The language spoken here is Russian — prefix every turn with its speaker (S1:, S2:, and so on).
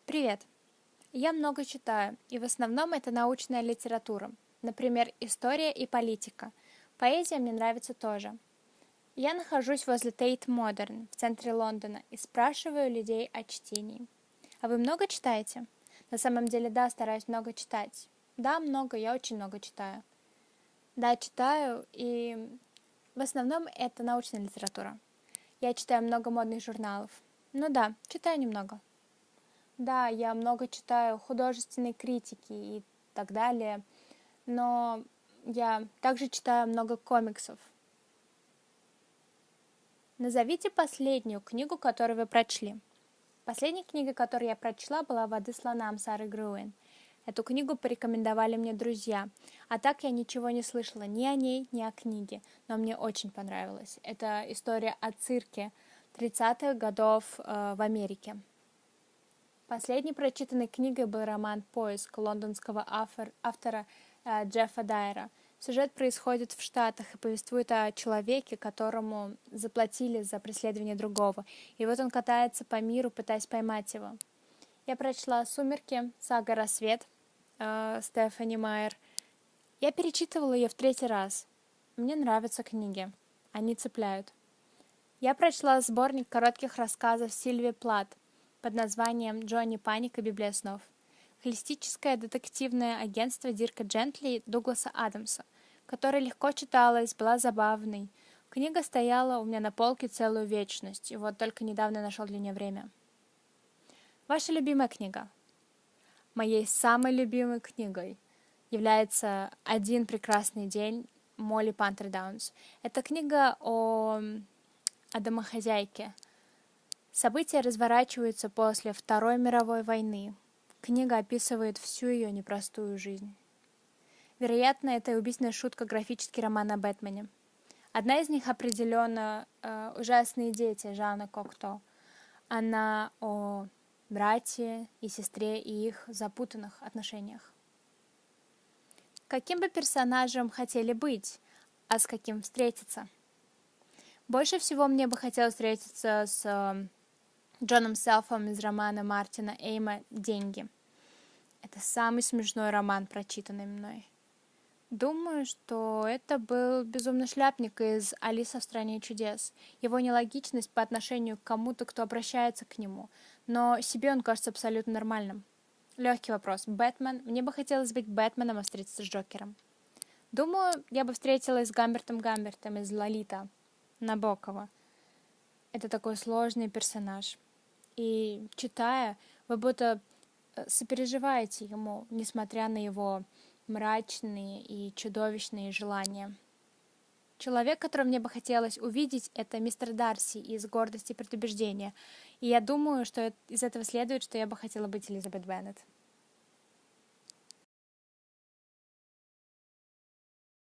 S1: Привет! Я много читаю, и в основном это научная литература, например, история и политика. Поэзия мне нравится тоже. Я нахожусь возле Тейт Модерн в центре Лондона и спрашиваю людей о чтении. А вы много читаете? На самом деле, да, стараюсь много читать. Да, много, я очень много читаю. Да, читаю, и в основном это научная литература. Я читаю много модных журналов. Ну да, читаю немного. Да, я много читаю художественной критики и так далее, но я также читаю много комиксов. Назовите последнюю книгу, которую вы прочли. Последняя книга, которую я прочла, была «Воды слонам» Сары Груэн. Эту книгу порекомендовали мне друзья, а так я ничего не слышала ни о ней, ни о книге, но мне очень понравилось. Это история о цирке 30-х годов в Америке. Последней прочитанной книгой был роман «Поиск» лондонского автора Джеффа Дайера. Сюжет происходит в Штатах и повествует о человеке, которому заплатили за преследование другого. И вот он катается по миру, пытаясь поймать его. Я прочла «Сумерки», «Сага Рассвет» Стефани Майер. Я перечитывала ее в 3-й раз. Мне нравятся книги. Они цепляют. Я прочла сборник коротких рассказов Сильвии Плат под названием «Джонни Паник и Библия снов». Холистическое детективное агентство Дирка Джентли и Дугласа Адамса, которое легко читалось, была забавной. Книга стояла у меня на полке целую вечность, и вот только недавно нашел для нее время. Ваша любимая книга? Моей самой любимой книгой является «Один прекрасный день» Молли Пантер Даунс. Это книга о домохозяйке. События разворачиваются после Второй мировой войны. Книга описывает всю ее непростую жизнь. Вероятно, это и убийственная шутка графический роман о Бэтмене. Одна из них определенно «Ужасные дети» Жана Кокто. Она о брате и сестре и их запутанных отношениях. Каким бы персонажем хотели быть, а с каким встретиться? Больше всего мне бы хотелось встретиться с Джоном Селфом из романа Мартина Эйма «Деньги». Это самый смешной роман, прочитанный мной. Думаю, что это был безумный шляпник из «Алиса в стране чудес». Его нелогичность по отношению к кому-то, кто обращается к нему, но себе он кажется абсолютно нормальным. Легкий вопрос. Бэтмен. Мне бы хотелось быть Бэтменом, а встретиться с Джокером. Думаю, я бы встретилась с Гамбертом из «Лолита» Набокова. Это такой сложный персонаж. И читая, вы будто сопереживаете ему, несмотря на его мрачные и чудовищные желания. Человек, которого мне бы хотелось увидеть, это мистер Дарси из «Гордости и предубеждения». И я думаю, что из этого следует, что я бы хотела быть Элизабет Беннет.